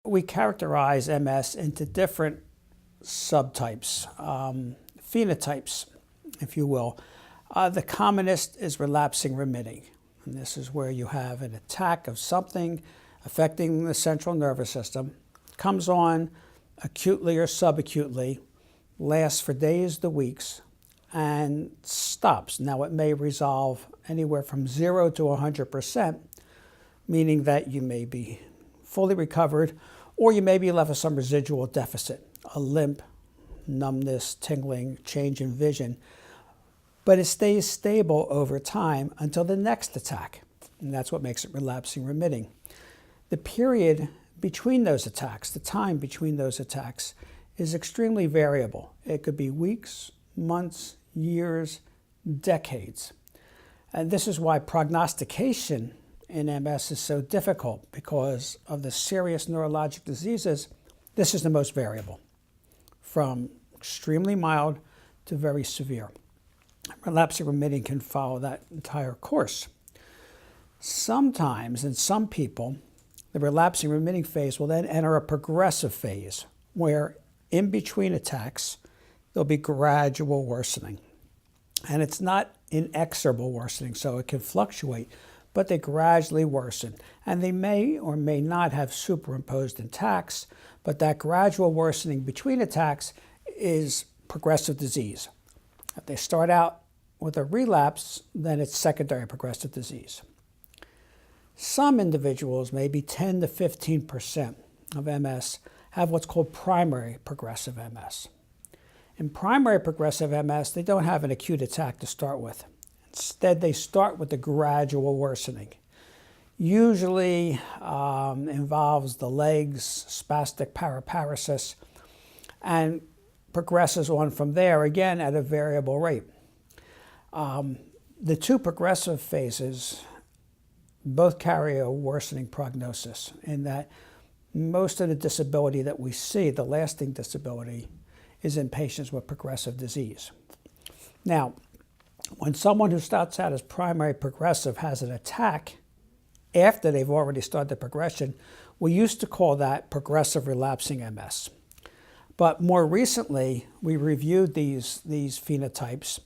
We characterize MS into different subtypes, phenotypes, if you will. The commonest is relapsing remitting. And this is where you have an attack of something affecting the central nervous system, comes on acutely or subacutely, lasts for days to weeks, and stops. Now, it may resolve anywhere from 0 to 100%, meaning that you may be fully recovered, or you may be left with some residual deficit, a limp, numbness, tingling, change in vision. But it stays stable over time until the next attack, and that's what makes it relapsing remitting. The period between those attacks, the time between those attacks, is extremely variable. It could be weeks, months, years, decades. And this is why prognostication in MS is so difficult, because of the serious neurologic diseases. This is the most variable, from extremely mild to very severe. Relapsing remitting can follow that entire course. Sometimes, in some people, the relapsing remitting phase will then enter a progressive phase, where in between attacks, there'll be gradual worsening. And it's not inexorable worsening, so it can fluctuate, but they gradually worsen. And they may or may not have superimposed attacks, but that gradual worsening between attacks is progressive disease. If they start out with a relapse, then it's secondary progressive disease. Some individuals, maybe 10 to 15% of MS, have what's called primary progressive MS. In primary progressive MS, they don't have an acute attack to start with. Instead, they start with the gradual worsening. Usually involves the legs, spastic paraparesis, and progresses on from there, again, at a variable rate. The two progressive phases both carry a worsening prognosis, in that most of the disability that we see, the lasting disability, is in patients with progressive disease. Now, when someone who starts out as primary progressive has an attack after they've already started the progression, we used to call that progressive relapsing MS. But more recently, we reviewed these phenotypes,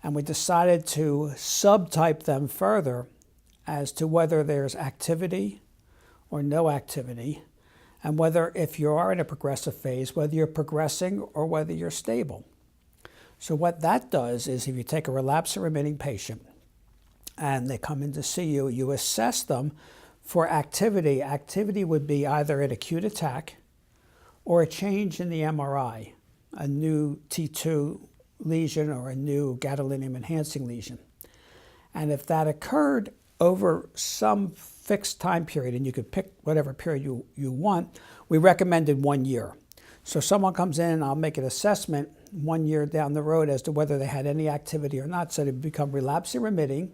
and we decided to subtype them further as to whether there's activity or no activity, and whether, if you are in a progressive phase, whether you're progressing or whether you're stable. So what that does is, if you take a relapsing remitting patient and they come in to see you, you assess them for activity. Activity would be either an acute attack or a change in the MRI, a new T2 lesion or a new gadolinium enhancing lesion. And if that occurred over some fixed time period, and you could pick whatever period you want, we recommended 1 year. So someone comes in, I'll make an assessment 1 year down the road as to whether they had any activity or not, so they become relapsing remitting,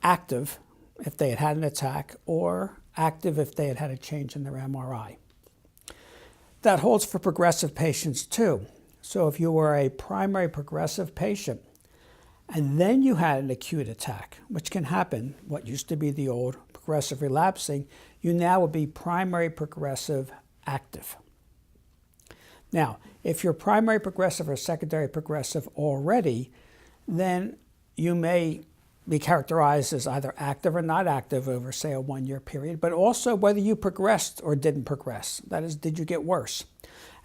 active if they had had an attack, or active if they had had a change in their MRI. That holds for progressive patients too. So if you were a primary progressive patient and then you had an acute attack, which can happen, what used to be the old progressive relapsing, you now would be primary progressive active. Now, if you're primary progressive or secondary progressive already, then you may be characterized as either active or not active over, say, a 1 year period, but also whether you progressed or didn't progress. That is, did you get worse?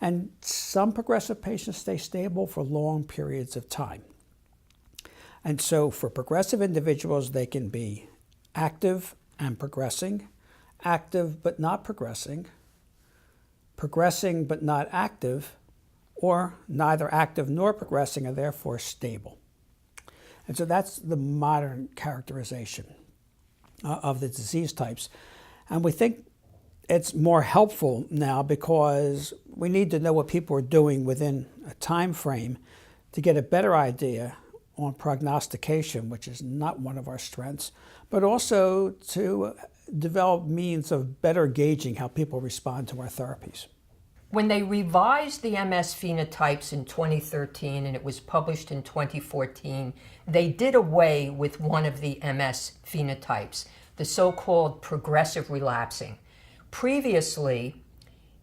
And some progressive patients stay stable for long periods of time. And so for progressive individuals, they can be active and progressing, active but not progressing, progressing but not active, or neither active nor progressing and therefore stable. And so that's the modern characterization of the disease types. And we think it's more helpful now because we need to know what people are doing within a time frame to get a better idea on prognostication, which is not one of our strengths, but also to develop means of better gauging how people respond to our therapies. When they revised the MS phenotypes in 2013 and it was published in 2014, they did away with one of the MS phenotypes, the so-called progressive relapsing. Previously,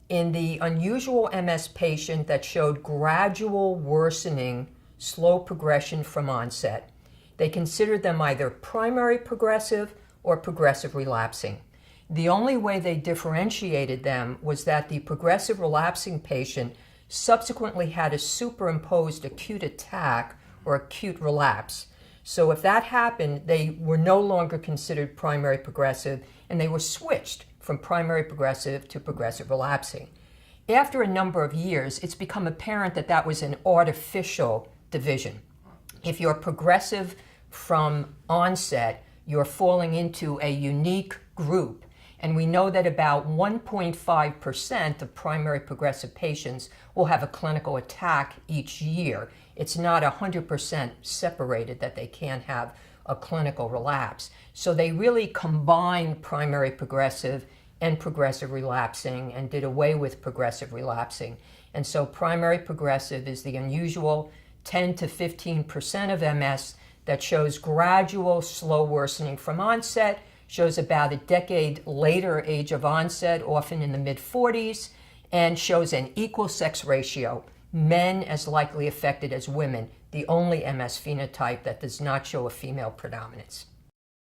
In the unusual MS patient that showed gradual worsening, slow progression from onset, they considered them either primary progressive or progressive relapsing. The only way they differentiated them was that the progressive relapsing patient subsequently had a superimposed acute attack or acute relapse. So if that happened, they were no longer considered primary progressive, and they were switched from primary progressive to progressive relapsing. After a number of years, it's become apparent that that was an artificial division. If you're progressive from onset, you're falling into a unique group. And we know that about 1.5% of primary progressive patients will have a clinical attack each year. It's not 100% separated that they can't have a clinical relapse. So they really combined primary progressive and progressive relapsing and did away with progressive relapsing. And so primary progressive is the unusual 10 to 15% of MS that shows gradual slow worsening from onset, shows about a decade later age of onset, often in the mid-40s, and shows an equal sex ratio, men as likely affected as women, the only MS phenotype that does not show a female predominance.